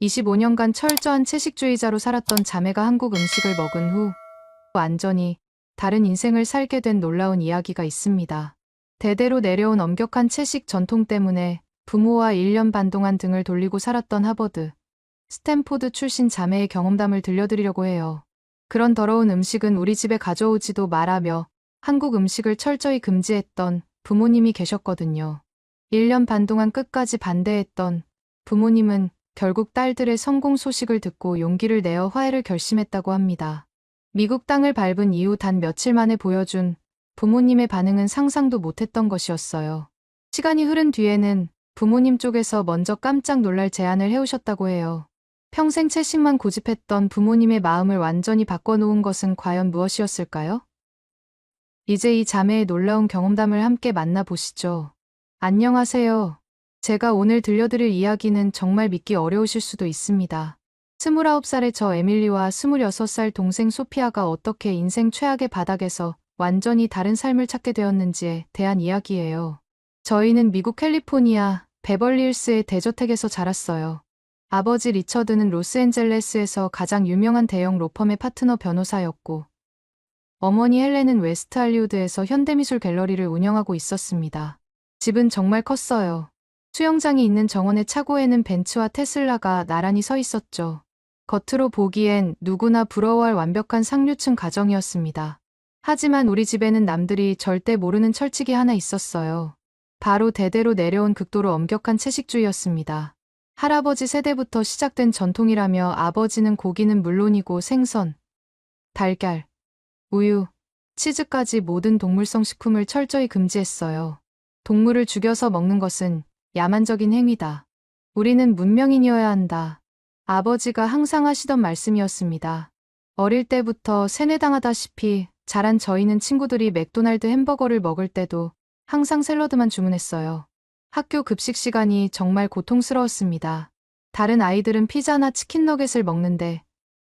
25년간 철저한 채식주의자로 살았던 자매가 한국 음식을 먹은 후 완전히 다른 인생을 살게 된 놀라운 이야기가 있습니다. 대대로 내려온 엄격한 채식 전통 때문에 부모와 1년 반 동안 등을 돌리고 살았던 하버드, 스탠포드 출신 자매의 경험담을 들려드리려고 해요. 그런 더러운 음식은 우리 집에 가져오지도 말하며 한국 음식을 철저히 금지했던 부모님이 계셨거든요. 1년 반 동안 끝까지 반대했던 부모님은 결국 딸들의 성공 소식을 듣고 용기를 내어 화해를 결심했다고 합니다. 미국 땅을 밟은 이후 단 며칠 만에 보여준 부모님의 반응은 상상도 못했던 것이었어요. 시간이 흐른 뒤에는 부모님 쪽에서 먼저 깜짝 놀랄 제안을 해오셨다고 해요. 평생 채식만 고집했던 부모님의 마음을 완전히 바꿔놓은 것은 과연 무엇이었을까요? 이제 이 자매의 놀라운 경험담을 함께 만나보시죠. 안녕하세요. 제가 오늘 들려드릴 이야기는 정말 믿기 어려우실 수도 있습니다. 29살의 저 에밀리와 26살 동생 소피아가 어떻게 인생 최악의 바닥에서 완전히 다른 삶을 찾게 되었는지에 대한 이야기예요. 저희는 미국 캘리포니아 베벌리힐스의 대저택에서 자랐어요. 아버지 리처드는 로스앤젤레스에서 가장 유명한 대형 로펌의 파트너 변호사였고, 어머니 헬렌은 웨스트 할리우드에서 현대미술 갤러리를 운영하고 있었습니다. 집은 정말 컸어요. 수영장이 있는 정원의 차고에는 벤츠와 테슬라가 나란히 서 있었죠. 겉으로 보기엔 누구나 부러워할 완벽한 상류층 가정이었습니다. 하지만 우리 집에는 남들이 절대 모르는 철칙이 하나 있었어요. 바로 대대로 내려온 극도로 엄격한 채식주의였습니다. 할아버지 세대부터 시작된 전통이라며 아버지는 고기는 물론이고 생선, 달걀, 우유, 치즈까지 모든 동물성 식품을 철저히 금지했어요. 동물을 죽여서 먹는 것은 야만적인 행위다. 우리는 문명인이어야 한다. 아버지가 항상 하시던 말씀이었습니다. 어릴 때부터 세뇌당하다시피 자란 저희는 친구들이 맥도날드 햄버거를 먹을 때도 항상 샐러드만 주문했어요. 학교 급식 시간이 정말 고통스러웠습니다. 다른 아이들은 피자나 치킨 너겟을 먹는데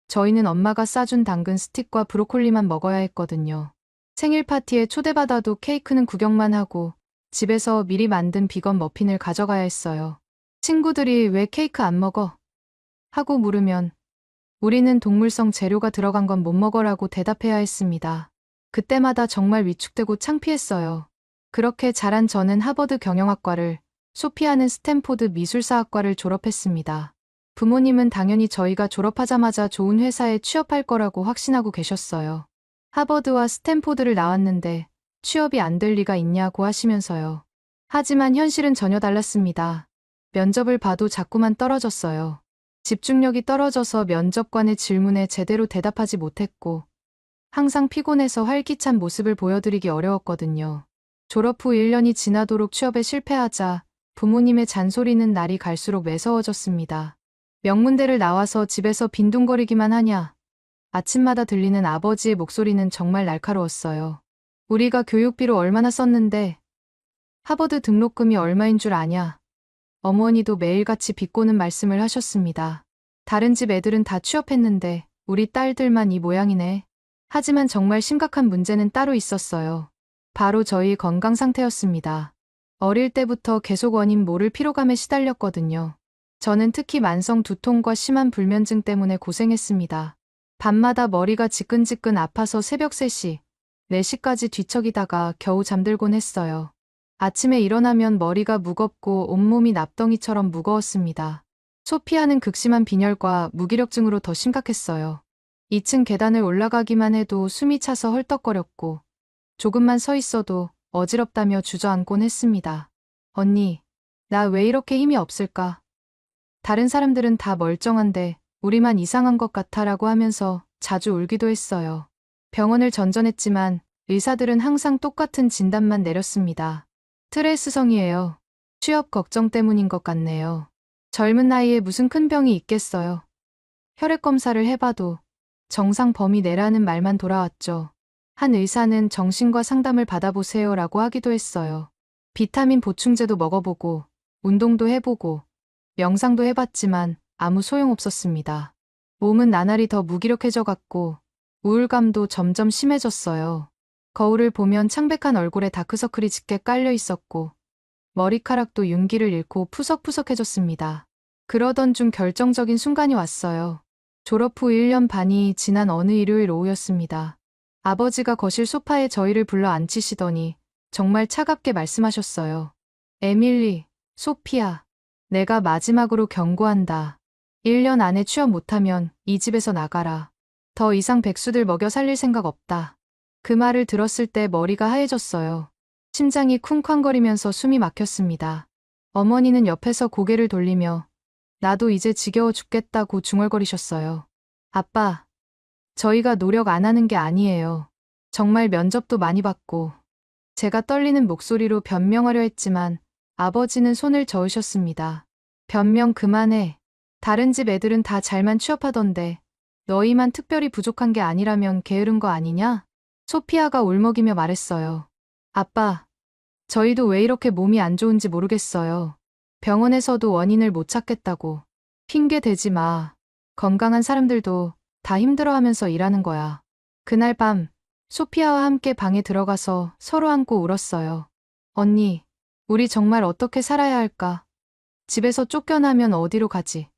저희는 엄마가 싸준 당근 스틱과 브로콜리만 먹어야 했거든요. 생일 파티에 초대받아도 케이크는 구경만 하고 집에서 미리 만든 비건 머핀을 가져가야 했어요. 친구들이 왜 케이크 안 먹어? 하고 물으면 우리는 동물성 재료가 들어간 건 못 먹어라고 대답해야 했습니다. 그때마다 정말 위축되고 창피했어요. 그렇게 자란 저는 하버드 경영학과를, 소피아는 스탠포드 미술사학과를 졸업했습니다. 부모님은 당연히 저희가 졸업하자마자 좋은 회사에 취업할 거라고 확신하고 계셨어요. 하버드와 스탠포드를 나왔는데 취업이 안 될 리가 있냐고 하시면서요. 하지만 현실은 전혀 달랐습니다. 면접을 봐도 자꾸만 떨어졌어요. 집중력이 떨어져서 면접관의 질문에 제대로 대답하지 못했고, 항상 피곤해서 활기찬 모습을 보여드리기 어려웠거든요. 졸업 후 1년이 지나도록 취업에 실패하자 부모님의 잔소리는 날이 갈수록 매서워졌습니다. 명문대를 나와서 집에서 빈둥거리기만 하냐. 아침마다 들리는 아버지의 목소리는 정말 날카로웠어요. 우리가 교육비로 얼마나 썼는데 하버드 등록금이 얼마인 줄 아냐. 어머니도 매일같이 비꼬는 말씀을 하셨습니다. 다른 집 애들은 다 취업했는데 우리 딸들만 이 모양이네. 하지만 정말 심각한 문제는 따로 있었어요. 바로 저희 건강 상태였습니다. 어릴 때부터 계속 원인 모를 피로감에 시달렸거든요. 저는 특히 만성 두통과 심한 불면증 때문에 고생했습니다. 밤마다 머리가 지끈지끈 아파서 새벽 3시, 4시까지 뒤척이다가 겨우 잠들곤 했어요. 아침에 일어나면 머리가 무겁고 온몸이 납덩이처럼 무거웠습니다. 소피아는 극심한 빈혈과 무기력증으로 더 심각했어요. 2층 계단을 올라가기만 해도 숨이 차서 헐떡거렸고 조금만 서 있어도 어지럽다며 주저앉곤 했습니다. 언니, 나 왜 이렇게 힘이 없을까? 다른 사람들은 다 멀쩡한데 우리만 이상한 것 같아라고 하면서 자주 울기도 했어요. 병원을 전전했지만 의사들은 항상 똑같은 진단만 내렸습니다. 스트레스성이에요. 취업 걱정 때문인 것 같네요. 젊은 나이에 무슨 큰 병이 있겠어요. 혈액 검사를 해봐도 정상 범위 내라는 말만 돌아왔죠. 한 의사는 정신과 상담을 받아보세요라고 하기도 했어요. 비타민 보충제도 먹어보고 운동도 해보고 명상도 해봤지만 아무 소용없었습니다. 몸은 나날이 더 무기력해져 갔고 우울감도 점점 심해졌어요. 거울을 보면 창백한 얼굴에 다크서클이 짙게 깔려 있었고 머리카락도 윤기를 잃고 푸석푸석해졌습니다. 그러던 중 결정적인 순간이 왔어요. 졸업 후 1년 반이 지난 어느 일요일 오후였습니다. 아버지가 거실 소파에 저희를 불러 앉히시더니 정말 차갑게 말씀하셨어요. 에밀리, 소피아, 내가 마지막으로 경고한다. 1년 안에 취업 못하면 이 집에서 나가라. 더 이상 백수들 먹여 살릴 생각 없다. 그 말을 들었을 때 머리가 하얘졌어요. 심장이 쿵쾅거리면서 숨이 막혔습니다. 어머니는 옆에서 고개를 돌리며 나도 이제 지겨워 죽겠다고 중얼거리셨어요. 아빠, 저희가 노력 안 하는 게 아니에요. 정말 면접도 많이 받고. 제가 떨리는 목소리로 변명하려 했지만 아버지는 손을 저으셨습니다. 변명 그만해. 다른 집 애들은 다 잘만 취업하던데 너희만 특별히 부족한 게 아니라면 게으른 거 아니냐? 소피아가 울먹이며 말했어요. 아빠, 저희도 왜 이렇게 몸이 안 좋은지 모르겠어요. 병원에서도 원인을 못 찾겠다고. 핑계 대지 마. 건강한 사람들도 다 힘들어하면서 일하는 거야. 그날 밤, 소피아와 함께 방에 들어가서 서로 안고 울었어요. 언니, 우리 정말 어떻게 살아야 할까? 집에서 쫓겨나면 어디로 가지?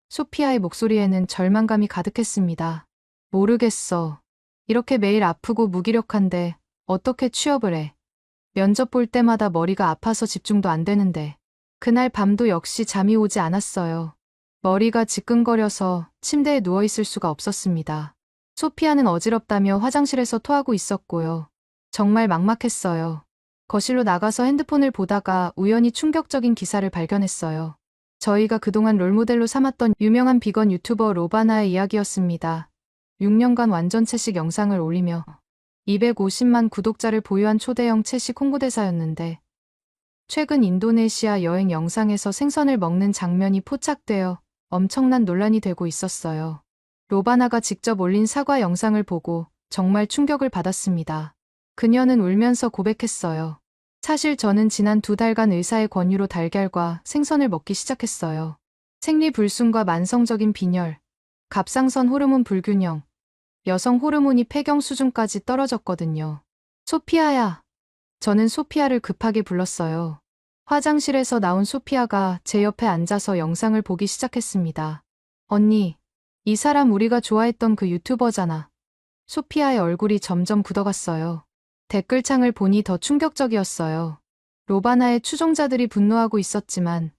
소피아의 목소리에는 절망감이 가득했습니다. 모르겠어. 이렇게 매일 아프고 무기력한데 어떻게 취업을 해? 면접 볼 때마다 머리가 아파서 집중도 안 되는데. 그날 밤도 역시 잠이 오지 않았어요. 머리가 지끈거려서 침대에 누워있을 수가 없었습니다. 소피아는 어지럽다며 화장실에서 토하고 있었고요. 정말 막막했어요. 거실로 나가서 핸드폰을 보다가 우연히 충격적인 기사를 발견했어요. 저희가 그동안 롤모델로 삼았던 유명한 비건 유튜버 로바나의 이야기였습니다. 6년간 완전 채식 영상을 올리며 250만 구독자를 보유한 초대형 채식 홍보대사였는데 최근 인도네시아 여행 영상에서 생선을 먹는 장면이 포착되어 엄청난 논란이 되고 있었어요. 로바나가 직접 올린 사과 영상을 보고 정말 충격을 받았습니다. 그녀는 울면서 고백했어요. 사실 저는 지난 2달간 의사의 권유로 달걀과 생선을 먹기 시작했어요. 생리불순과 만성적인 빈혈, 갑상선 호르몬 불균형, 여성 호르몬이 폐경 수준까지 떨어졌거든요. 소피아야. 저는 소피아를 급하게 불렀어요. 화장실에서 나온 소피아가 제 옆에 앉아서 영상을 보기 시작했습니다. 언니, 이 사람 우리가 좋아했던 그 유튜버잖아. 소피아의 얼굴이 점점 굳어갔어요. 댓글창을 보니 더 충격적이었어요. 로바나의 추종자들이 분노하고 있었지만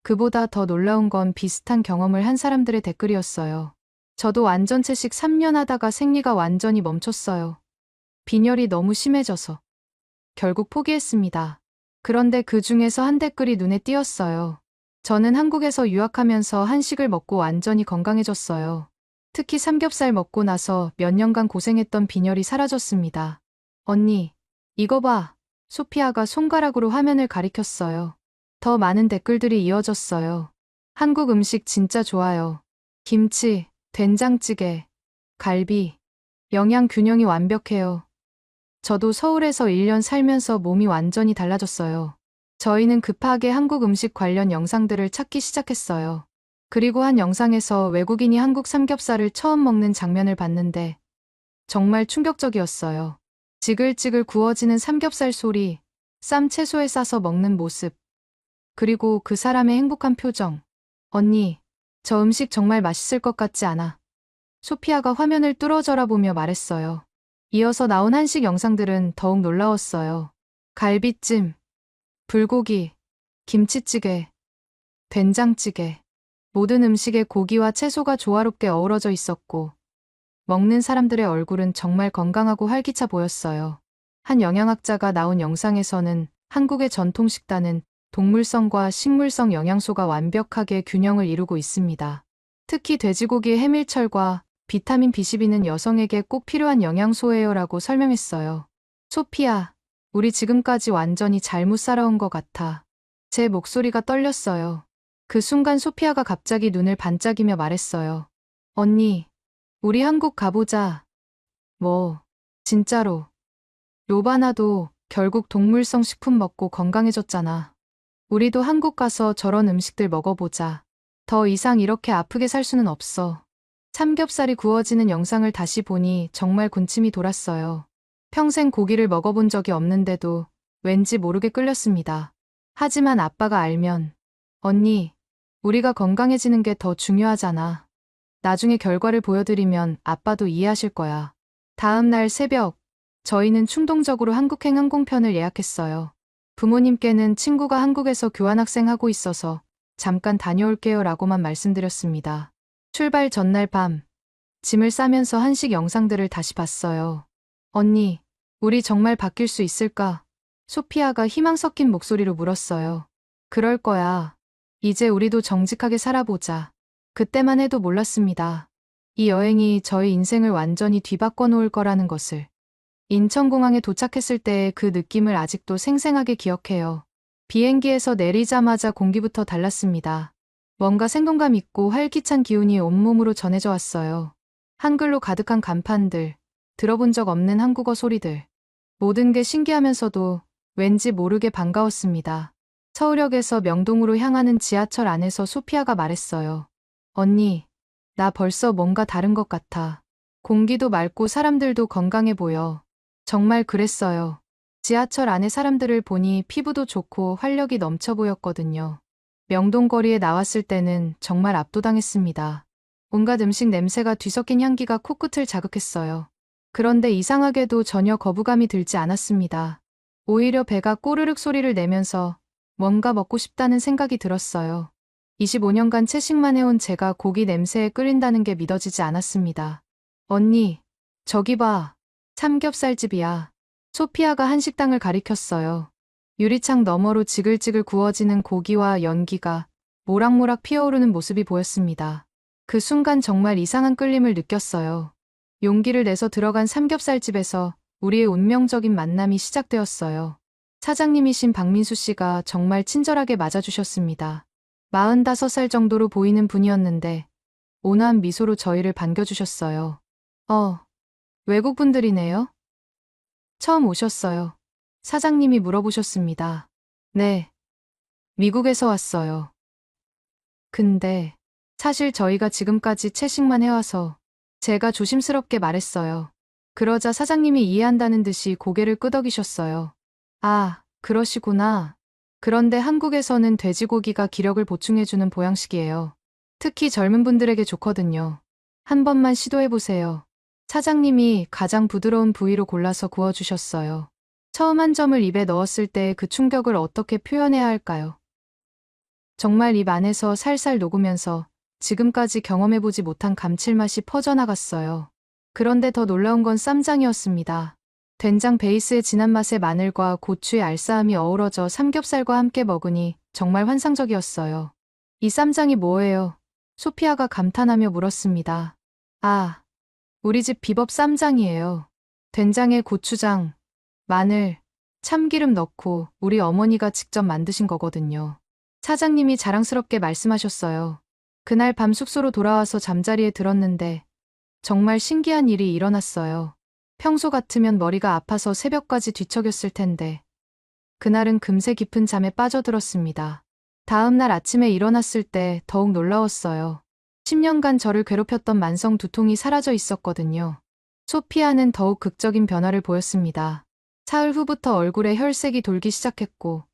그보다 더 놀라운 건 비슷한 경험을 한 사람들의 댓글이었어요. 저도 완전 채식 3년 하다가 생리가 완전히 멈췄어요. 빈혈이 너무 심해져서. 결국 포기했습니다. 그런데 그 중에서 한 댓글이 눈에 띄었어요. 저는 한국에서 유학하면서 한식을 먹고 완전히 건강해졌어요. 특히 삼겹살 먹고 나서 몇 년간 고생했던 빈혈이 사라졌습니다. 언니, 이거 봐. 소피아가 손가락으로 화면을 가리켰어요. 더 많은 댓글들이 이어졌어요. 한국 음식 진짜 좋아요. 김치, 된장찌개, 갈비, 영양 균형이 완벽해요. 저도 서울에서 1년 살면서 몸이 완전히 달라졌어요. 저희는 급하게 한국 음식 관련 영상들을 찾기 시작했어요. 그리고 한 영상에서 외국인이 한국 삼겹살을 처음 먹는 장면을 봤는데 정말 충격적이었어요. 지글지글 구워지는 삼겹살 소리, 쌈 채소에 싸서 먹는 모습, 그리고 그 사람의 행복한 표정. 언니, 저 음식 정말 맛있을 것 같지 않아? 소피아가 화면을 뚫어져라 보며 말했어요. 이어서 나온 한식 영상들은 더욱 놀라웠어요. 갈비찜, 불고기, 김치찌개, 된장찌개. 모든 음식에 고기와 채소가 조화롭게 어우러져 있었고 먹는 사람들의 얼굴은 정말 건강하고 활기차 보였어요. 한 영양학자가 나온 영상에서는 한국의 전통 식단은 동물성과 식물성 영양소가 완벽하게 균형을 이루고 있습니다. 특히 돼지고기의 해밀철과 비타민 B12는 여성에게 꼭 필요한 영양소예요라고 설명했어요. 소피아, 우리 지금까지 완전히 잘못 살아온 것 같아. 제 목소리가 떨렸어요. 그 순간 소피아가 갑자기 눈을 반짝이며 말했어요. 언니, 우리 한국 가보자. 뭐, 진짜로. 로바나도 결국 동물성 식품 먹고 건강해졌잖아. 우리도 한국 가서 저런 음식들 먹어보자. 더 이상 이렇게 아프게 살 수는 없어. 삼겹살이 구워지는 영상을 다시 보니 정말 군침이 돌았어요. 평생 고기를 먹어본 적이 없는데도 왠지 모르게 끌렸습니다. 하지만 아빠가 알면, 언니, 우리가 건강해지는 게 더 중요하잖아. 나중에 결과를 보여드리면 아빠도 이해하실 거야. 다음 날 새벽, 저희는 충동적으로 한국행 항공편을 예약했어요. 부모님께는 친구가 한국에서 교환학생 하고 있어서 잠깐 다녀올게요 라고만 말씀드렸습니다. 출발 전날 밤, 짐을 싸면서 한식 영상들을 다시 봤어요. 언니, 우리 정말 바뀔 수 있을까? 소피아가 희망 섞인 목소리로 물었어요. 그럴 거야. 이제 우리도 정직하게 살아보자. 그때만 해도 몰랐습니다. 이 여행이 저희 인생을 완전히 뒤바꿔 놓을 거라는 것을. 인천공항에 도착했을 때의 그 느낌을 아직도 생생하게 기억해요. 비행기에서 내리자마자 공기부터 달랐습니다. 뭔가 생동감 있고 활기찬 기운이 온몸으로 전해져 왔어요. 한글로 가득한 간판들, 들어본 적 없는 한국어 소리들. 모든 게 신기하면서도 왠지 모르게 반가웠습니다. 서울역에서 명동으로 향하는 지하철 안에서 소피아가 말했어요. 언니, 나 벌써 뭔가 다른 것 같아. 공기도 맑고 사람들도 건강해 보여. 정말 그랬어요. 지하철 안의 사람들을 보니 피부도 좋고 활력이 넘쳐 보였거든요. 명동거리에 나왔을 때는 정말 압도당했습니다. 온갖 음식 냄새가 뒤섞인 향기가 코끝을 자극했어요. 그런데 이상하게도 전혀 거부감이 들지 않았습니다. 오히려 배가 꼬르륵 소리를 내면서 뭔가 먹고 싶다는 생각이 들었어요. 25년간 채식만 해온 제가 고기 냄새에 끓인다는 게 믿어지지 않았습니다. 언니, 저기 봐. 삼겹살집이야. 소피아가 한식당을 가리켰어요. 유리창 너머로 지글지글 구워지는 고기와 연기가 모락모락 피어오르는 모습이 보였습니다. 그 순간 정말 이상한 끌림을 느꼈어요. 용기를 내서 들어간 삼겹살집에서 우리의 운명적인 만남이 시작되었어요. 사장님이신 박민수 씨가 정말 친절하게 맞아주셨습니다. 45살 정도로 보이는 분이었는데 온화한 미소로 저희를 반겨주셨어요. 외국분들이네요? 처음 오셨어요. 사장님이 물어보셨습니다. 네, 미국에서 왔어요. 근데 사실 저희가 지금까지 채식만 해와서 제가 조심스럽게 말했어요. 그러자 사장님이 이해한다는 듯이 고개를 끄덕이셨어요. 아, 그러시구나. 그런데 한국에서는 돼지고기가 기력을 보충해주는 보양식이에요. 특히 젊은 분들에게 좋거든요. 한 번만 시도해보세요. 사장님이 가장 부드러운 부위로 골라서 구워주셨어요. 처음 한 점을 입에 넣었을 때 그 충격을 어떻게 표현해야 할까요? 정말 입 안에서 살살 녹으면서 지금까지 경험해보지 못한 감칠맛이 퍼져나갔어요. 그런데 더 놀라운 건 쌈장이었습니다. 된장 베이스의 진한 맛에 마늘과 고추의 알싸함이 어우러져 삼겹살과 함께 먹으니 정말 환상적이었어요. 이 쌈장이 뭐예요? 소피아가 감탄하며 물었습니다. 아, 우리 집 비법 쌈장이에요. 된장에 고추장, 마늘, 참기름 넣고 우리 어머니가 직접 만드신 거거든요. 사장님이 자랑스럽게 말씀하셨어요. 그날 밤 숙소로 돌아와서 잠자리에 들었는데 정말 신기한 일이 일어났어요. 평소 같으면 머리가 아파서 새벽까지 뒤척였을 텐데 그날은 금세 깊은 잠에 빠져들었습니다. 다음 날 아침에 일어났을 때 더욱 놀라웠어요. 10년간 저를 괴롭혔던 만성 두통이 사라져 있었거든요. 소피아는 더욱 극적인 변화를 보였습니다. 사흘 후부터 얼굴에 혈색이 돌기 시작했고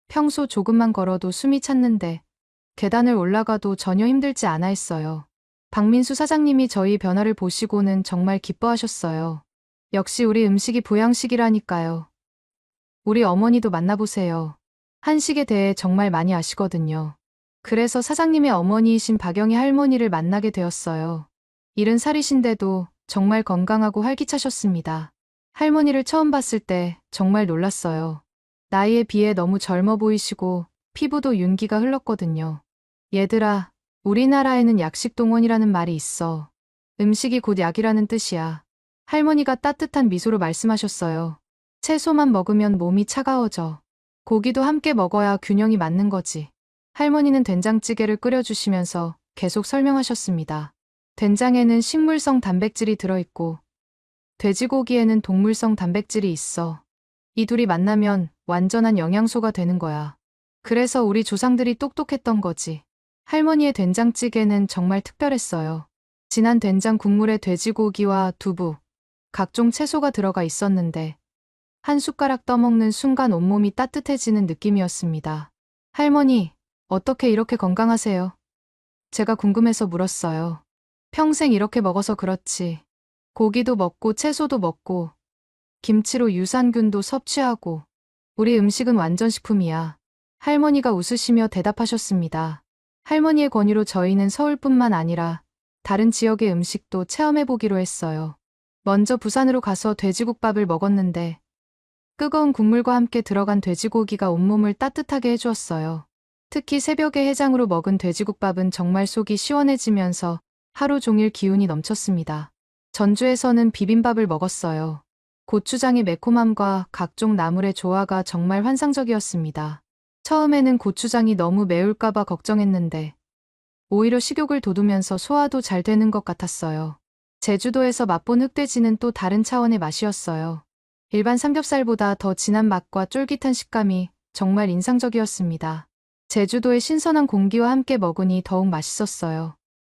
평소 조금만 걸어도 숨이 찼는데 계단을 올라가도 전혀 힘들지 않아 했어요. 박민수 사장님이 저희 변화를 보시고는 정말 기뻐하셨어요. 역시 우리 음식이 보양식이라니까요. 우리 어머니도 만나보세요. 한식에 대해 정말 많이 아시거든요. 그래서 사장님의 어머니이신 박영희 할머니를 만나게 되었어요. 70살이신데도 정말 건강하고 활기차셨습니다. 할머니를 처음 봤을 때 정말 놀랐어요. 나이에 비해 너무 젊어 보이시고 피부도 윤기가 흘렀거든요. 얘들아, 우리나라에는 약식동원이라는 말이 있어. 음식이 곧 약이라는 뜻이야. 할머니가 따뜻한 미소로 말씀하셨어요. 채소만 먹으면 몸이 차가워져. 고기도 함께 먹어야 균형이 맞는 거지. 할머니는 된장찌개를 끓여주시면서 계속 설명하셨습니다. 된장에는 식물성 단백질이 들어있고 돼지고기에는 동물성 단백질이 있어. 이 둘이 만나면 완전한 영양소가 되는 거야. 그래서 우리 조상들이 똑똑했던 거지. 할머니의 된장찌개는 정말 특별했어요. 진한 된장 국물에 돼지고기와 두부, 각종 채소가 들어가 있었는데 한 숟가락 떠먹는 순간 온몸이 따뜻해지는 느낌이었습니다. 할머니, 어떻게 이렇게 건강하세요? 제가 궁금해서 물었어요. 평생 이렇게 먹어서 그렇지. 고기도 먹고 채소도 먹고 김치로 유산균도 섭취하고 우리 음식은 완전 식품이야. 할머니가 웃으시며 대답하셨습니다. 할머니의 권유로 저희는 서울뿐만 아니라 다른 지역의 음식도 체험해보기로 했어요. 먼저 부산으로 가서 돼지국밥을 먹었는데 뜨거운 국물과 함께 들어간 돼지고기가 온몸을 따뜻하게 해주었어요. 특히 새벽에 해장으로 먹은 돼지국밥은 정말 속이 시원해지면서 하루 종일 기운이 넘쳤습니다. 전주에서는 비빔밥을 먹었어요. 고추장의 매콤함과 각종 나물의 조화가 정말 환상적이었습니다. 처음에는 고추장이 너무 매울까봐 걱정했는데 오히려 식욕을 돋우면서 소화도 잘 되는 것 같았어요. 제주도에서 맛본 흑돼지는 또 다른 차원의 맛이었어요. 일반 삼겹살보다 더 진한 맛과 쫄깃한 식감이 정말 인상적이었습니다. 제주도의 신선한 공기와 함께 먹으니 더욱 맛있었어요.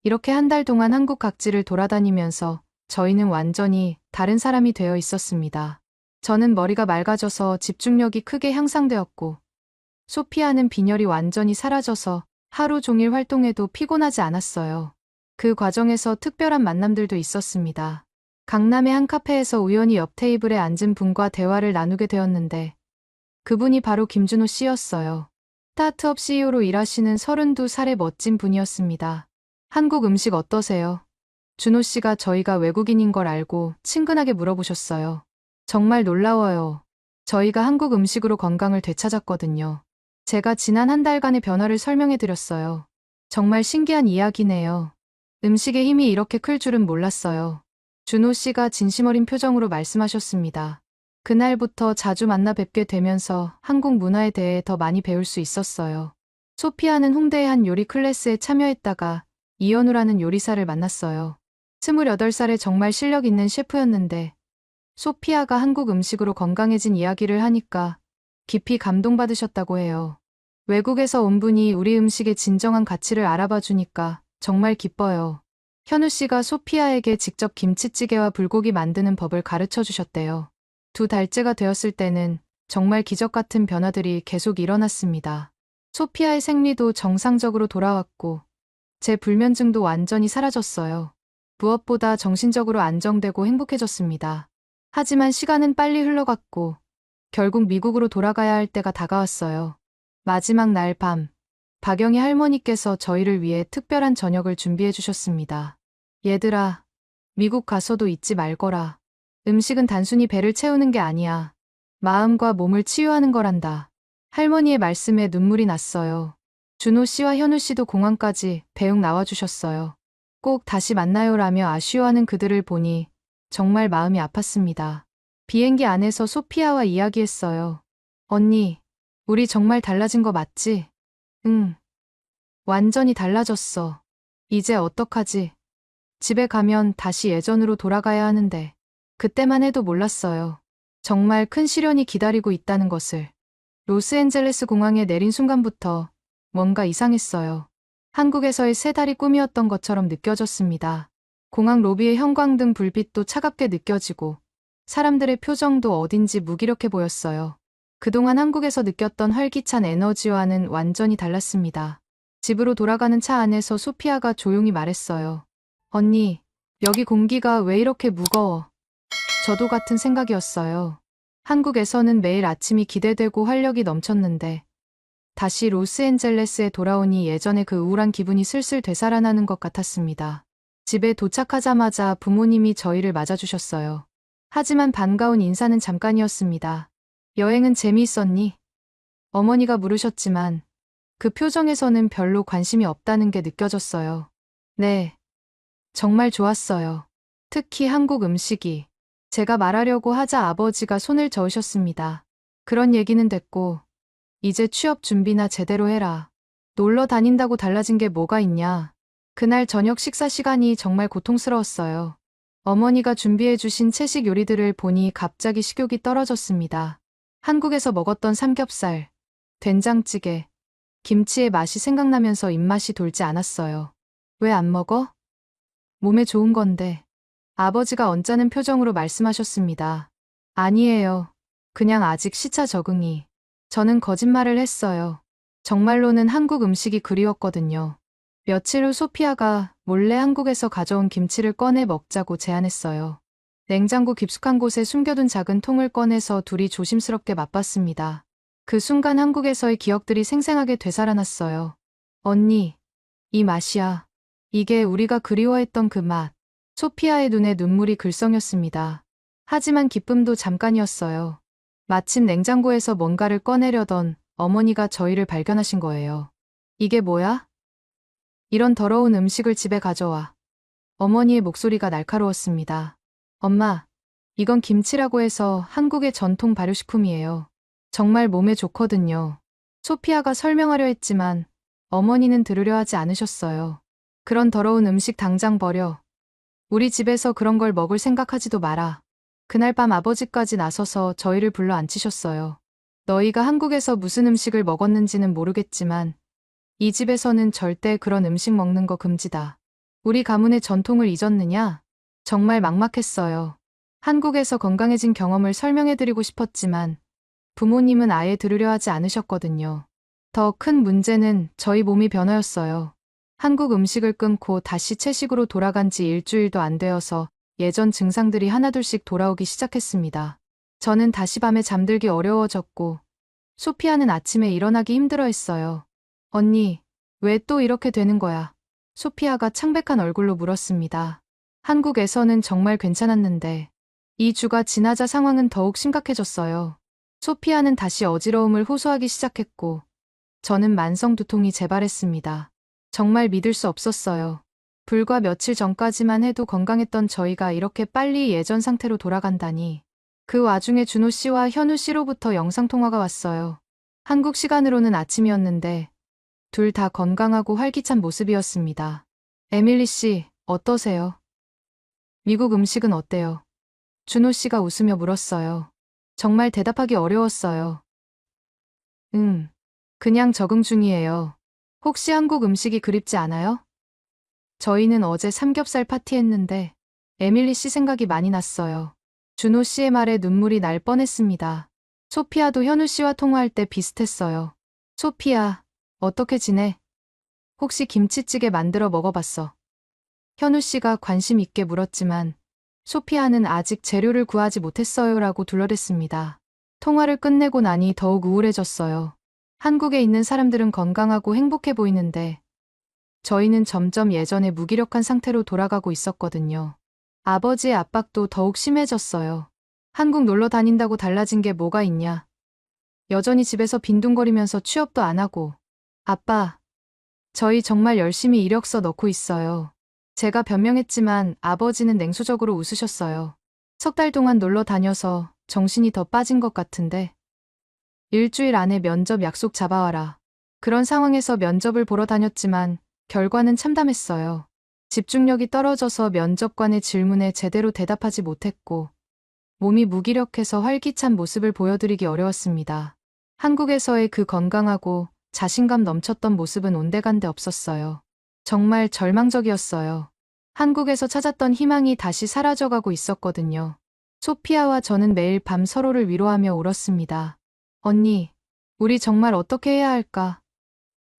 이렇게 한 달 동안 한국 각지를 돌아다니면서 저희는 완전히 다른 사람이 되어 있었습니다. 저는 머리가 맑아져서 집중력이 크게 향상되었고 소피아는 빈혈이 완전히 사라져서 하루 종일 활동해도 피곤하지 않았어요. 그 과정에서 특별한 만남들도 있었습니다. 강남의 한 카페에서 우연히 옆 테이블에 앉은 분과 대화를 나누게 되었는데 그분이 바로 김준호 씨였어요. 스타트업 CEO로 일하시는 32살의 멋진 분이었습니다. 한국 음식 어떠세요? 준호 씨가 저희가 외국인인 걸 알고 친근하게 물어보셨어요. 정말 놀라워요. 저희가 한국 음식으로 건강을 되찾았거든요. 제가 지난 한 달간의 변화를 설명해 드렸어요. 정말 신기한 이야기네요. 음식의 힘이 이렇게 클 줄은 몰랐어요. 준호 씨가 진심 어린 표정으로 말씀하셨습니다. 그날부터 자주 만나 뵙게 되면서 한국 문화에 대해 더 많이 배울 수 있었어요. 소피아는 홍대의 한 요리 클래스에 참여했다가 이현우라는 요리사를 만났어요. 28살에 정말 실력 있는 셰프였는데 소피아가 한국 음식으로 건강해진 이야기를 하니까 깊이 감동받으셨다고 해요. 외국에서 온 분이 우리 음식의 진정한 가치를 알아봐 주니까 정말 기뻐요. 현우 씨가 소피아에게 직접 김치찌개와 불고기 만드는 법을 가르쳐 주셨대요. 2달째가 되었을 때는 정말 기적 같은 변화들이 계속 일어났습니다. 소피아의 생리도 정상적으로 돌아왔고 제 불면증도 완전히 사라졌어요. 무엇보다 정신적으로 안정되고 행복해졌습니다. 하지만 시간은 빨리 흘러갔고 결국 미국으로 돌아가야 할 때가 다가왔어요. 마지막 날 밤, 박영희 할머니께서 저희를 위해 특별한 저녁을 준비해 주셨습니다. 얘들아, 미국 가서도 잊지 말거라. 음식은 단순히 배를 채우는 게 아니야. 마음과 몸을 치유하는 거란다. 할머니의 말씀에 눈물이 났어요. 준호 씨와 현우 씨도 공항까지 배웅 나와주셨어요. 꼭 다시 만나요라며 아쉬워하는 그들을 보니 정말 마음이 아팠습니다. 비행기 안에서 소피아와 이야기했어요. 언니, 우리 정말 달라진 거 맞지? 응. 완전히 달라졌어. 이제 어떡하지? 집에 가면 다시 예전으로 돌아가야 하는데. 그때만 해도 몰랐어요. 정말 큰 시련이 기다리고 있다는 것을. 로스앤젤레스 공항에 내린 순간부터 뭔가 이상했어요. 한국에서의 3달이 꿈이었던 것처럼 느껴졌습니다. 공항 로비의 형광등 불빛도 차갑게 느껴지고 사람들의 표정도 어딘지 무기력해 보였어요. 그동안 한국에서 느꼈던 활기찬 에너지와는 완전히 달랐습니다. 집으로 돌아가는 차 안에서 소피아가 조용히 말했어요. 언니, 여기 공기가 왜 이렇게 무거워? 저도 같은 생각이었어요. 한국에서는 매일 아침이 기대되고 활력이 넘쳤는데 다시 로스앤젤레스에 돌아오니 예전의 그 우울한 기분이 슬슬 되살아나는 것 같았습니다. 집에 도착하자마자 부모님이 저희를 맞아주셨어요. 하지만 반가운 인사는 잠깐이었습니다. 여행은 재미있었니? 어머니가 물으셨지만 그 표정에서는 별로 관심이 없다는 게 느껴졌어요. 네, 정말 좋았어요. 특히 한국 음식이. 제가 말하려고 하자 아버지가 손을 저으셨습니다. 그런 얘기는 됐고 이제 취업 준비나 제대로 해라. 놀러 다닌다고 달라진 게 뭐가 있냐. 그날 저녁 식사 시간이 정말 고통스러웠어요. 어머니가 준비해 주신 채식 요리들을 보니 갑자기 식욕이 떨어졌습니다. 한국에서 먹었던 삼겹살, 된장찌개, 김치의 맛이 생각나면서 입맛이 돌지 않았어요. 왜 안 먹어? 몸에 좋은 건데. 아버지가 언짢은 표정으로 말씀하셨습니다. 아니에요. 그냥 아직 시차 적응이. 저는 거짓말을 했어요. 정말로는 한국 음식이 그리웠거든요. 며칠 후 소피아가 몰래 한국에서 가져온 김치를 꺼내 먹자고 제안했어요. 냉장고 깊숙한 곳에 숨겨둔 작은 통을 꺼내서 둘이 조심스럽게 맛봤습니다. 그 순간 한국에서의 기억들이 생생하게 되살아났어요. 언니, 이 맛이야. 이게 우리가 그리워했던 그 맛. 소피아의 눈에 눈물이 글썽였습니다. 하지만 기쁨도 잠깐이었어요. 마침 냉장고에서 뭔가를 꺼내려던 어머니가 저희를 발견하신 거예요. 이게 뭐야? 이런 더러운 음식을 집에 가져와. 어머니의 목소리가 날카로웠습니다. 엄마, 이건 김치라고 해서 한국의 전통 발효식품이에요. 정말 몸에 좋거든요. 소피아가 설명하려 했지만 어머니는 들으려 하지 않으셨어요. 그런 더러운 음식 당장 버려. 우리 집에서 그런 걸 먹을 생각하지도 마라. 그날 밤 아버지까지 나서서 저희를 불러 앉히셨어요. 너희가 한국에서 무슨 음식을 먹었는지는 모르겠지만 이 집에서는 절대 그런 음식 먹는 거 금지다. 우리 가문의 전통을 잊었느냐? 정말 막막했어요. 한국에서 건강해진 경험을 설명해드리고 싶었지만 부모님은 아예 들으려 하지 않으셨거든요. 더 큰 문제는 저희 몸이 변화였어요. 한국 음식을 끊고 다시 채식으로 돌아간 지 일주일도 안 되어서 예전 증상들이 하나둘씩 돌아오기 시작했습니다. 저는 다시 밤에 잠들기 어려워졌고 소피아는 아침에 일어나기 힘들어했어요. 언니, 왜 또 이렇게 되는 거야? 소피아가 창백한 얼굴로 물었습니다. 한국에서는 정말 괜찮았는데 2주가 지나자 상황은 더욱 심각해졌어요. 소피아는 다시 어지러움을 호소하기 시작했고 저는 만성 두통이 재발했습니다. 정말 믿을 수 없었어요. 불과 며칠 전까지만 해도 건강했던 저희가 이렇게 빨리 예전 상태로 돌아간다니. 그 와중에 준호 씨와 현우 씨로부터 영상통화가 왔어요. 한국 시간으로는 아침이었는데 둘 다 건강하고 활기찬 모습이었습니다. 에밀리 씨, 어떠세요? 미국 음식은 어때요? 준호 씨가 웃으며 물었어요. 정말 대답하기 어려웠어요. 그냥 적응 중이에요. 혹시 한국 음식이 그립지 않아요? 저희는 어제 삼겹살 파티했는데 에밀리 씨 생각이 많이 났어요. 준호 씨의 말에 눈물이 날 뻔했습니다. 소피아도 현우 씨와 통화할 때 비슷했어요. 소피아, 어떻게 지내? 혹시 김치찌개 만들어 먹어봤어? 현우 씨가 관심 있게 물었지만 소피아는 아직 재료를 구하지 못했어요라고 둘러댔습니다. 통화를 끝내고 나니 더욱 우울해졌어요. 한국에 있는 사람들은 건강하고 행복해 보이는데 저희는 점점 예전의 무기력한 상태로 돌아가고 있었거든요. 아버지의 압박도 더욱 심해졌어요. 한국 놀러 다닌다고 달라진 게 뭐가 있냐? 여전히 집에서 빈둥거리면서 취업도 안 하고. 아빠, 저희 정말 열심히 이력서 넣고 있어요. 제가 변명했지만 아버지는 냉소적으로 웃으셨어요. 3달 동안 놀러 다녀서 정신이 더 빠진 것 같은데. 일주일 안에 면접 약속 잡아와라. 그런 상황에서 면접을 보러 다녔지만 결과는 참담했어요. 집중력이 떨어져서 면접관의 질문에 제대로 대답하지 못했고 몸이 무기력해서 활기찬 모습을 보여드리기 어려웠습니다. 한국에서의 그 건강하고 자신감 넘쳤던 모습은 온데간데 없었어요. 정말 절망적이었어요. 한국에서 찾았던 희망이 다시 사라져가고 있었거든요. 소피아와 저는 매일 밤 서로를 위로하며 울었습니다. 언니, 우리 정말 어떻게 해야 할까?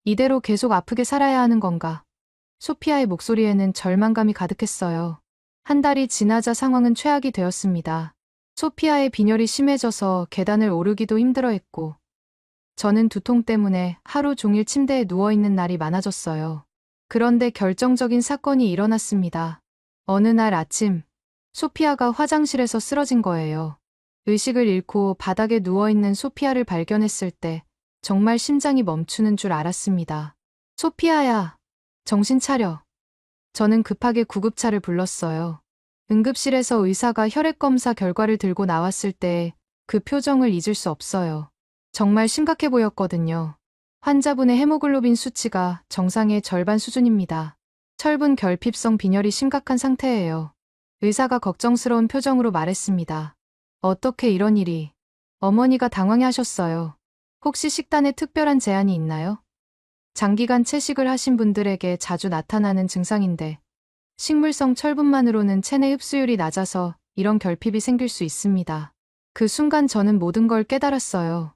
이대로 계속 아프게 살아야 하는 건가? 소피아의 목소리에는 절망감이 가득했어요. 한 달이 지나자 상황은 최악이 되었습니다. 소피아의 빈혈이 심해져서 계단을 오르기도 힘들어했고 저는 두통 때문에 하루 종일 침대에 누워있는 날이 많아졌어요. 그런데 결정적인 사건이 일어났습니다. 어느 날 아침, 소피아가 화장실에서 쓰러진 거예요. 의식을 잃고 바닥에 누워있는 소피아를 발견했을 때 정말 심장이 멈추는 줄 알았습니다. 소피아야, 정신 차려. 저는 급하게 구급차를 불렀어요. 응급실에서 의사가 혈액검사 결과를 들고 나왔을 때 그 표정을 잊을 수 없어요. 정말 심각해 보였거든요. 환자분의 헤모글로빈 수치가 정상의 절반 수준입니다. 철분 결핍성 빈혈이 심각한 상태예요. 의사가 걱정스러운 표정으로 말했습니다. 어떻게 이런 일이? 어머니가 당황해 하셨어요. 혹시 식단에 특별한 제한이 있나요? 장기간 채식을 하신 분들에게 자주 나타나는 증상인데 식물성 철분만으로는 체내 흡수율이 낮아서 이런 결핍이 생길 수 있습니다. 그 순간 저는 모든 걸 깨달았어요.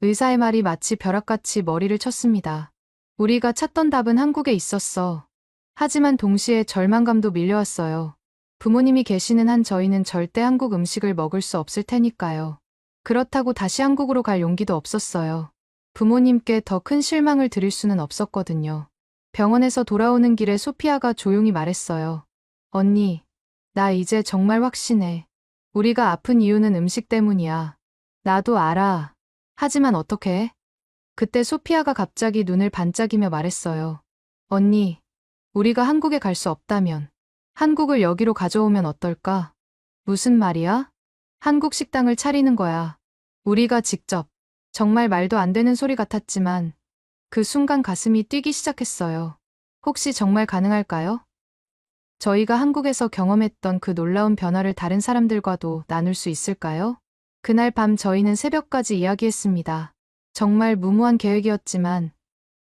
의사의 말이 마치 벼락같이 머리를 쳤습니다. 우리가 찾던 답은 한국에 있었어. 하지만 동시에 절망감도 밀려왔어요. 부모님이 계시는 한 저희는 절대 한국 음식을 먹을 수 없을 테니까요. 그렇다고 다시 한국으로 갈 용기도 없었어요. 부모님께 더 큰 실망을 드릴 수는 없었거든요. 병원에서 돌아오는 길에 소피아가 조용히 말했어요. 언니, 나 이제 정말 확신해. 우리가 아픈 이유는 음식 때문이야. 나도 알아. 하지만 어떻게 해? 그때 소피아가 갑자기 눈을 반짝이며 말했어요. 언니, 우리가 한국에 갈 수 없다면 한국을 여기로 가져오면 어떨까? 무슨 말이야? 한국 식당을 차리는 거야. 우리가 직접. 정말 말도 안 되는 소리 같았지만 그 순간 가슴이 뛰기 시작했어요. 혹시 정말 가능할까요? 저희가 한국에서 경험했던 그 놀라운 변화를 다른 사람들과도 나눌 수 있을까요? 그날 밤 저희는 새벽까지 이야기했습니다. 정말 무모한 계획이었지만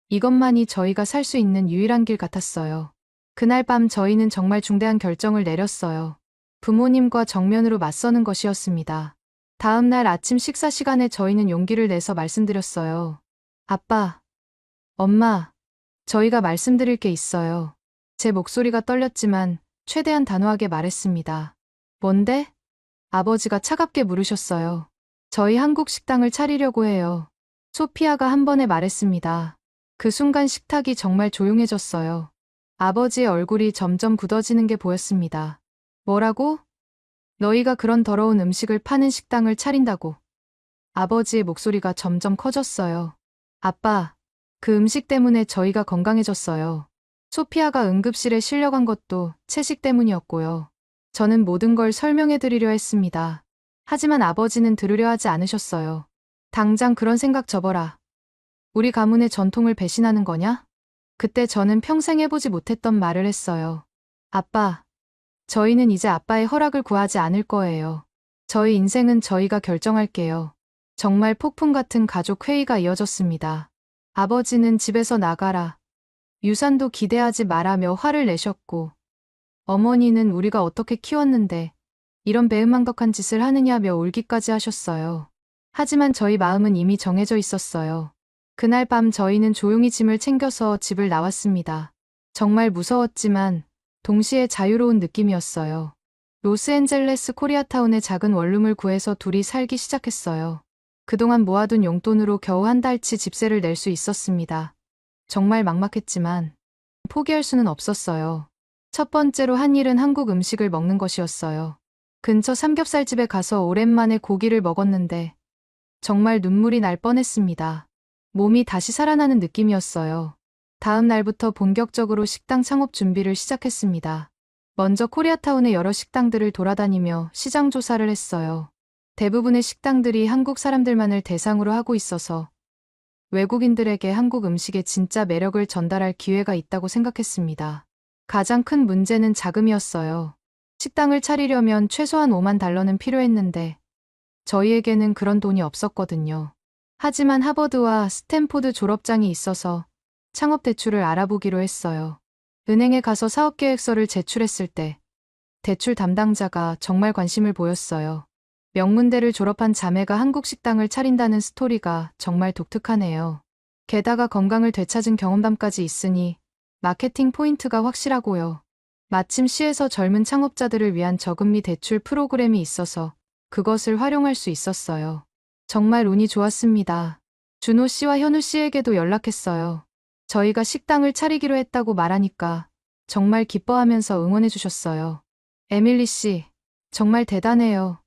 이것만이 저희가 살 수 있는 유일한 길 같았어요. 그날 밤 저희는 정말 중대한 결정을 내렸어요. 부모님과 정면으로 맞서는 것이었습니다. 다음 날 아침 식사 시간에 저희는 용기를 내서 말씀드렸어요. 아빠, 엄마, 저희가 말씀드릴 게 있어요. 제 목소리가 떨렸지만 최대한 단호하게 말했습니다. 뭔데? 아버지가 차갑게 물으셨어요. 저희 한국 식당을 차리려고 해요. 소피아가 한 번에 말했습니다. 그 순간 식탁이 정말 조용해졌어요. 아버지의 얼굴이 점점 굳어지는 게 보였습니다. 뭐라고? 너희가 그런 더러운 음식을 파는 식당을 차린다고. 아버지의 목소리가 점점 커졌어요. 아빠, 그 음식 때문에 저희가 건강해졌어요. 소피아가 응급실에 실려간 것도 채식 때문이었고요. 저는 모든 걸 설명해 드리려 했습니다. 하지만 아버지는 들으려 하지 않으셨어요. 당장 그런 생각 접어라. 우리 가문의 전통을 배신하는 거냐? 그때 저는 평생 해보지 못했던 말을 했어요. 아빠, 저희는 이제 아빠의 허락을 구하지 않을 거예요. 저희 인생은 저희가 결정할게요. 정말 폭풍 같은 가족 회의가 이어졌습니다. 아버지는 집에서 나가라. 유산도 기대하지 마라며 화를 내셨고, 어머니는 우리가 어떻게 키웠는데 이런 배은망덕한 짓을 하느냐며 울기까지 하셨어요. 하지만 저희 마음은 이미 정해져 있었어요. 그날 밤 저희는 조용히 짐을 챙겨서 집을 나왔습니다. 정말 무서웠지만 동시에 자유로운 느낌이었어요. 로스앤젤레스 코리아타운의 작은 원룸을 구해서 둘이 살기 시작했어요. 그동안 모아둔 용돈으로 겨우 한 달치 집세를 낼 수 있었습니다. 정말 막막했지만 포기할 수는 없었어요. 첫 번째로 한 일은 한국 음식을 먹는 것이었어요. 근처 삼겹살집에 가서 오랜만에 고기를 먹었는데 정말 눈물이 날 뻔했습니다. 몸이 다시 살아나는 느낌이었어요. 다음 날부터 본격적으로 식당 창업 준비를 시작했습니다. 먼저 코리아타운의 여러 식당들을 돌아다니며 시장 조사를 했어요. 대부분의 식당들이 한국 사람들만을 대상으로 하고 있어서 외국인들에게 한국 음식의 진짜 매력을 전달할 기회가 있다고 생각했습니다. 가장 큰 문제는 자금이었어요. 식당을 차리려면 최소한 5만 달러는 필요했는데 저희에게는 그런 돈이 없었거든요. 하지만 하버드와 스탠포드 졸업장이 있어서 창업 대출을 알아보기로 했어요. 은행에 가서 사업계획서를 제출했을 때 대출 담당자가 정말 관심을 보였어요. 명문대를 졸업한 자매가 한국 식당을 차린다는 스토리가 정말 독특하네요. 게다가 건강을 되찾은 경험담까지 있으니 마케팅 포인트가 확실하고요. 마침 시에서 젊은 창업자들을 위한 저금리 대출 프로그램이 있어서 그것을 활용할 수 있었어요. 정말 운이 좋았습니다. 준호 씨와 현우 씨에게도 연락했어요. 저희가 식당을 차리기로 했다고 말하니까 정말 기뻐하면서 응원해 주셨어요. 에밀리 씨, 정말 대단해요.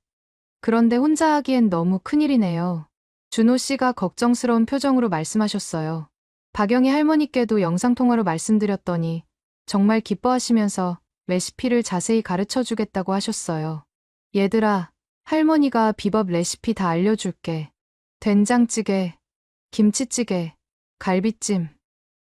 그런데 혼자 하기엔 너무 큰일이네요. 준호 씨가 걱정스러운 표정으로 말씀하셨어요. 박영희 할머니께도 영상통화로 말씀드렸더니 정말 기뻐하시면서 레시피를 자세히 가르쳐 주겠다고 하셨어요. 얘들아, 할머니가 비법 레시피 다 알려줄게. 된장찌개, 김치찌개, 갈비찜.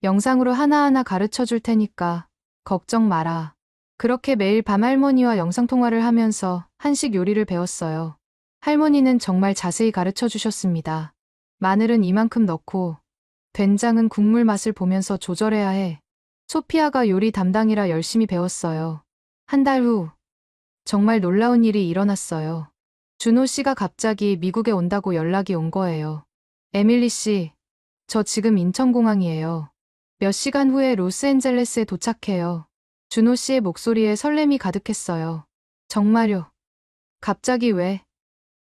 영상으로 하나하나 가르쳐 줄 테니까 걱정 마라. 그렇게 매일 밤 할머니와 영상통화를 하면서 한식 요리를 배웠어요. 할머니는 정말 자세히 가르쳐 주셨습니다. 마늘은 이만큼 넣고 된장은 국물 맛을 보면서 조절해야 해. 소피아가 요리 담당이라 열심히 배웠어요. 한 달 후 정말 놀라운 일이 일어났어요. 준호 씨가 갑자기 미국에 온다고 연락이 온 거예요. 에밀리 씨, 저 지금 인천공항이에요. 몇 시간 후에 로스앤젤레스에 도착해요. 준호 씨의 목소리에 설렘이 가득했어요. 정말요? 갑자기 왜?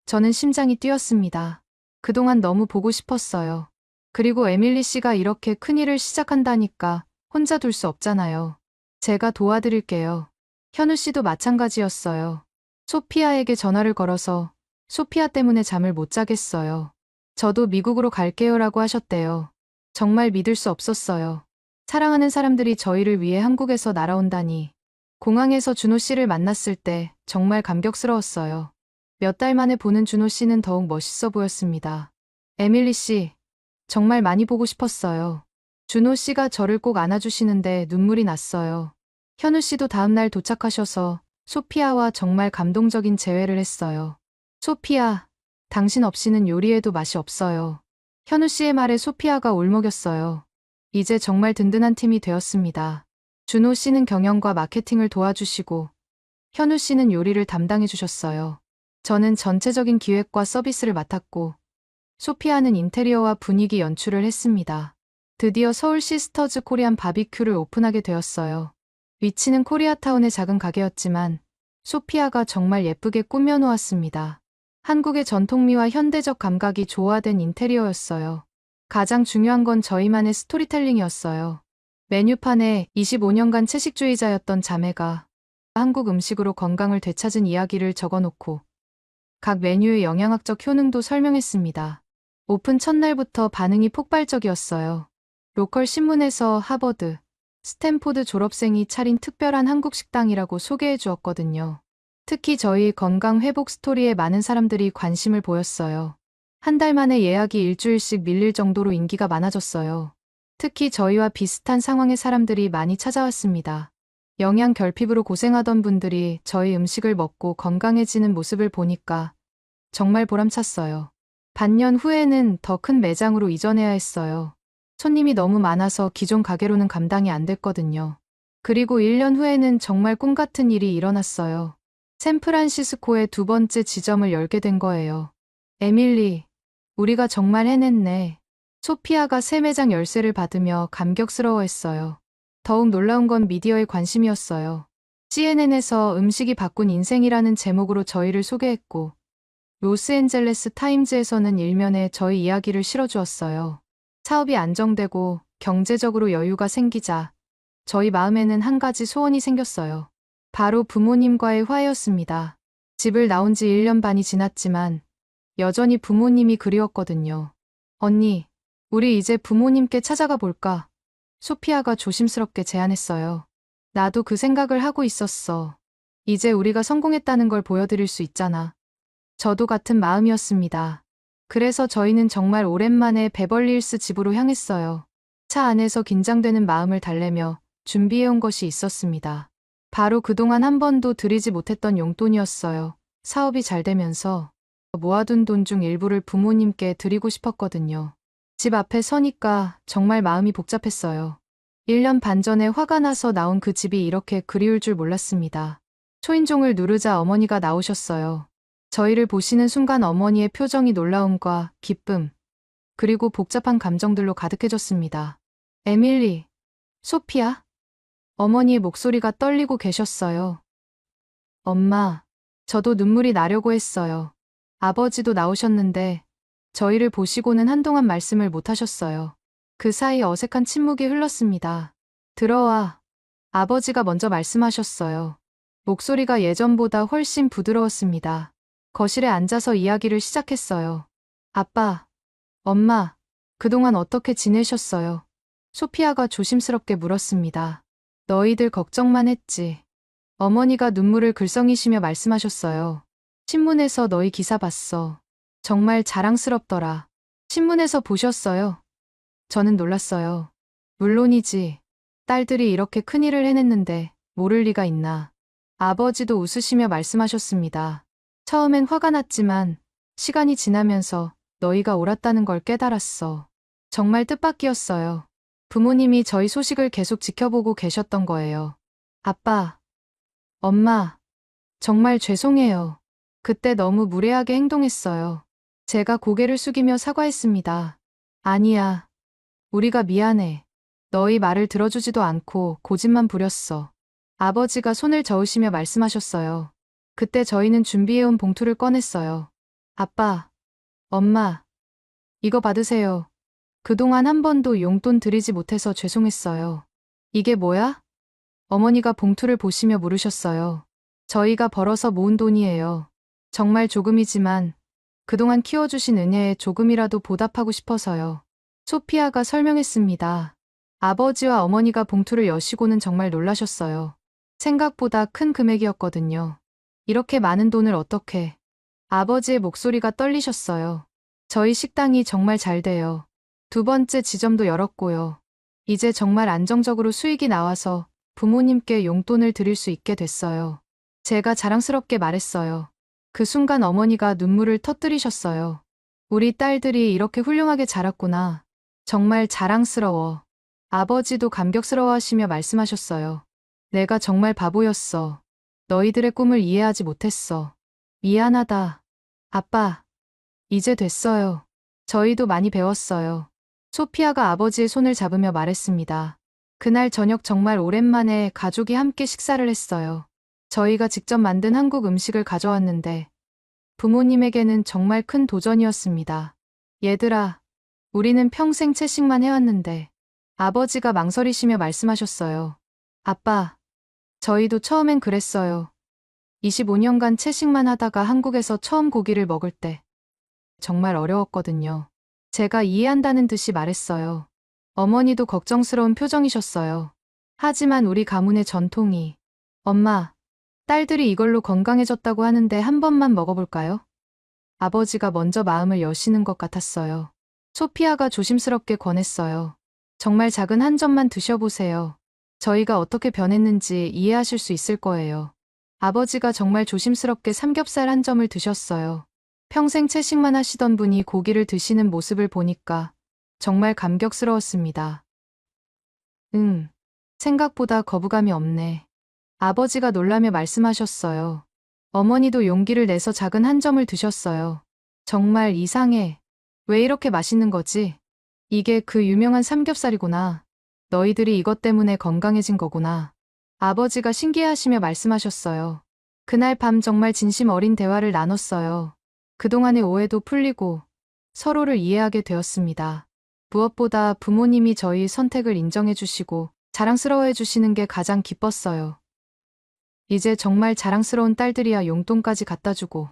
저는 심장이 뛰었습니다. 그동안 너무 보고 싶었어요. 그리고 에밀리 씨가 이렇게 큰일을 시작한다니까 혼자 둘 수 없잖아요. 제가 도와드릴게요. 현우 씨도 마찬가지였어요. 소피아에게 전화를 걸어서 소피아 때문에 잠을 못 자겠어요. 저도 미국으로 갈게요라고 하셨대요. 정말 믿을 수 없었어요. 사랑하는 사람들이 저희를 위해 한국에서 날아온다니. 공항에서 준호 씨를 만났을 때 정말 감격스러웠어요. 몇 달 만에 보는 준호 씨는 더욱 멋있어 보였습니다. 에밀리 씨, 정말 많이 보고 싶었어요. 준호 씨가 저를 꼭 안아주시는데 눈물이 났어요. 현우 씨도 다음날 도착하셔서 소피아와 정말 감동적인 재회를 했어요. 소피아, 당신 없이는 요리에도 맛이 없어요. 현우 씨의 말에 소피아가 울먹였어요. 이제 정말 든든한 팀이 되었습니다. 준호 씨는 경영과 마케팅을 도와주시고 현우 씨는 요리를 담당해 주셨어요. 저는 전체적인 기획과 서비스를 맡았고 소피아는 인테리어와 분위기 연출을 했습니다. 드디어 서울 시스터즈 코리안 바비큐를 오픈하게 되었어요. 위치는 코리아타운의 작은 가게였지만 소피아가 정말 예쁘게 꾸며놓았습니다. 한국의 전통미와 현대적 감각이 조화된 인테리어였어요. 가장 중요한 건 저희만의 스토리텔링이었어요. 메뉴판에 25년간 채식주의자였던 자매가 한국 음식으로 건강을 되찾은 이야기를 적어놓고 각 메뉴의 영양학적 효능도 설명했습니다. 오픈 첫날부터 반응이 폭발적이었어요. 로컬 신문에서 하버드, 스탠포드 졸업생이 차린 특별한 한국 식당이라고 소개해 주었거든요. 특히 저희 건강 회복 스토리에 많은 사람들이 관심을 보였어요. 한 달 만에 예약이 일주일씩 밀릴 정도로 인기가 많아졌어요. 특히 저희와 비슷한 상황의 사람들이 많이 찾아왔습니다. 영양 결핍으로 고생하던 분들이 저희 음식을 먹고 건강해지는 모습을 보니까 정말 보람찼어요. 반년 후에는 더 큰 매장으로 이전해야 했어요. 손님이 너무 많아서 기존 가게로는 감당이 안 됐거든요. 그리고 1년 후에는 정말 꿈 같은 일이 일어났어요. 샌프란시스코에 두 번째 지점을 열게 된 거예요. 에밀리, 우리가 정말 해냈네. 소피아가 새 매장 열쇠를 받으며 감격스러워했어요. 더욱 놀라운 건 미디어의 관심이었어요. CNN에서 음식이 바꾼 인생이라는 제목으로 저희를 소개했고, 로스앤젤레스 타임즈에서는 일면에 저희 이야기를 실어주었어요. 사업이 안정되고 경제적으로 여유가 생기자 저희 마음에는 한 가지 소원이 생겼어요. 바로 부모님과의 화해였습니다. 집을 나온 지 1년 반이 지났지만 여전히 부모님이 그리웠거든요. 언니, 우리 이제 부모님께 찾아가 볼까? 소피아가 조심스럽게 제안했어요. 나도 그 생각을 하고 있었어. 이제 우리가 성공했다는 걸 보여드릴 수 있잖아. 저도 같은 마음이었습니다. 그래서 저희는 정말 오랜만에 베벌리힐스 집으로 향했어요. 차 안에서 긴장되는 마음을 달래며 준비해온 것이 있었습니다. 바로 그동안 한 번도 드리지 못했던 용돈이었어요. 사업이 잘 되면서 모아둔 돈 중 일부를 부모님께 드리고 싶었거든요. 집 앞에 서니까 정말 마음이 복잡했어요. 1년 반 전에 화가 나서 나온 그 집이 이렇게 그리울 줄 몰랐습니다. 초인종을 누르자 어머니가 나오셨어요. 저희를 보시는 순간 어머니의 표정이 놀라움과 기쁨, 그리고 복잡한 감정들로 가득해졌습니다. 에밀리, 소피아? 어머니의 목소리가 떨리고 계셨어요. 엄마, 저도 눈물이 나려고 했어요. 아버지도 나오셨는데 저희를 보시고는 한동안 말씀을 못 하셨어요. 그 사이 어색한 침묵이 흘렀습니다. 들어와. 아버지가 먼저 말씀하셨어요. 목소리가 예전보다 훨씬 부드러웠습니다. 거실에 앉아서 이야기를 시작했어요. 아빠, 엄마, 그동안 어떻게 지내셨어요? 소피아가 조심스럽게 물었습니다. 너희들 걱정만 했지. 어머니가 눈물을 글썽이시며 말씀하셨어요. 신문에서 너희 기사 봤어. 정말 자랑스럽더라. 신문에서 보셨어요? 저는 놀랐어요. 물론이지. 딸들이 이렇게 큰일을 해냈는데 모를 리가 있나. 아버지도 웃으시며 말씀하셨습니다. 처음엔 화가 났지만 시간이 지나면서 너희가 옳았다는 걸 깨달았어. 정말 뜻밖이었어요. 부모님이 저희 소식을 계속 지켜보고 계셨던 거예요. 아빠, 엄마, 정말 죄송해요. 그때 너무 무례하게 행동했어요. 제가 고개를 숙이며 사과했습니다. 아니야, 우리가 미안해. 너희 말을 들어주지도 않고 고집만 부렸어. 아버지가 손을 저으시며 말씀하셨어요. 그때 저희는 준비해온 봉투를 꺼냈어요. 아빠, 엄마, 이거 받으세요. 그동안 한 번도 용돈 드리지 못해서 죄송했어요. 이게 뭐야? 어머니가 봉투를 보시며 물으셨어요. 저희가 벌어서 모은 돈이에요. 정말 조금이지만 그동안 키워주신 은혜에 조금이라도 보답하고 싶어서요. 소피아가 설명했습니다. 아버지와 어머니가 봉투를 여시고는 정말 놀라셨어요. 생각보다 큰 금액이었거든요. 이렇게 많은 돈을 어떻게? 아버지의 목소리가 떨리셨어요. 저희 식당이 정말 잘 돼요. 두 번째 지점도 열었고요. 이제 정말 안정적으로 수익이 나와서 부모님께 용돈을 드릴 수 있게 됐어요. 제가 자랑스럽게 말했어요. 그 순간 어머니가 눈물을 터뜨리셨어요. 우리 딸들이 이렇게 훌륭하게 자랐구나. 정말 자랑스러워. 아버지도 감격스러워하시며 말씀하셨어요. 내가 정말 바보였어. 너희들의 꿈을 이해하지 못했어. 미안하다. 아빠, 이제 됐어요. 저희도 많이 배웠어요. 소피아가 아버지의 손을 잡으며 말했습니다. 그날 저녁 정말 오랜만에 가족이 함께 식사를 했어요. 저희가 직접 만든 한국 음식을 가져왔는데 부모님에게는 정말 큰 도전이었습니다. 얘들아, 우리는 평생 채식만 해왔는데 아버지가 망설이시며 말씀하셨어요. 아빠, 저희도 처음엔 그랬어요. 25년간 채식만 하다가 한국에서 처음 고기를 먹을 때 정말 어려웠거든요. 제가 이해한다는 듯이 말했어요. 어머니도 걱정스러운 표정이셨어요. 하지만 우리 가문의 전통이 엄마, 딸들이 이걸로 건강해졌다고 하는데 한 번만 먹어볼까요? 아버지가 먼저 마음을 여시는 것 같았어요. 소피아가 조심스럽게 권했어요. 정말 작은 한 점만 드셔보세요. 저희가 어떻게 변했는지 이해하실 수 있을 거예요. 아버지가 정말 조심스럽게 삼겹살 한 점을 드셨어요. 평생 채식만 하시던 분이 고기를 드시는 모습을 보니까 정말 감격스러웠습니다. 생각보다 거부감이 없네. 아버지가 놀라며 말씀하셨어요. 어머니도 용기를 내서 작은 한 점을 드셨어요. 정말 이상해. 왜 이렇게 맛있는 거지? 이게 그 유명한 삼겹살이구나. 너희들이 이것 때문에 건강해진 거구나. 아버지가 신기해하시며 말씀하셨어요. 그날 밤 정말 진심 어린 대화를 나눴어요. 그동안의 오해도 풀리고 서로를 이해하게 되었습니다. 무엇보다 부모님이 저희 선택을 인정해 주시고 자랑스러워해 주시는 게 가장 기뻤어요. 이제 정말 자랑스러운 딸들이야 용돈까지 갖다 주고.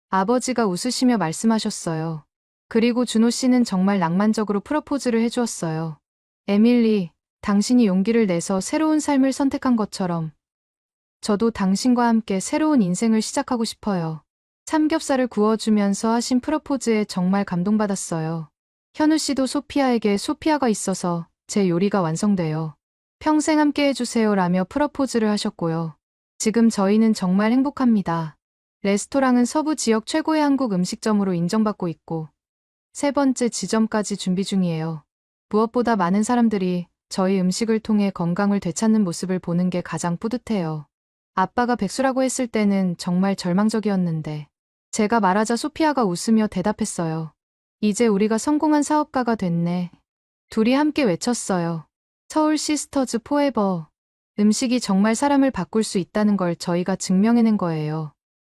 아버지가 웃으시며 말씀하셨어요. 그리고 준호 씨는 정말 낭만적으로 프로포즈를 해주었어요. 에밀리, 당신이 용기를 내서 새로운 삶을 선택한 것처럼 저도 당신과 함께 새로운 인생을 시작하고 싶어요. 삼겹살을 구워주면서 하신 프로포즈에 정말 감동받았어요. 현우 씨도 소피아에게 소피아가 있어서 제 요리가 완성돼요. 평생 함께 해주세요 라며 프로포즈를 하셨고요. 지금 저희는 정말 행복합니다. 레스토랑은 서부 지역 최고의 한국 음식점으로 인정받고 있고 세 번째 지점까지 준비 중이에요. 무엇보다 많은 사람들이 저희 음식을 통해 건강을 되찾는 모습을 보는 게 가장 뿌듯해요. 아빠가 백수라고 했을 때는 정말 절망적이었는데 제가 말하자 소피아가 웃으며 대답했어요. 이제 우리가 성공한 사업가가 됐네. 둘이 함께 외쳤어요. 서울 시스터즈 포에버. 음식이 정말 사람을 바꿀 수 있다는 걸 저희가 증명해낸 거예요.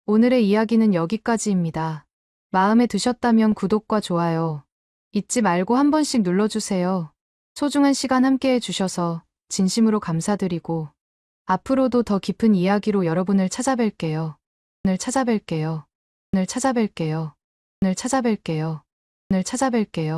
오늘의 이야기는 여기까지입니다. 마음에 드셨다면 구독과 좋아요 잊지 말고 한 번씩 눌러주세요. 소중한 시간 함께 해주셔서 진심으로 감사드리고 앞으로도 더 깊은 이야기로 여러분을 찾아뵐게요. 오늘 찾아뵐게요. 오늘 찾아뵐게요. 오늘 찾아뵐게요. 오늘 찾아뵐게요.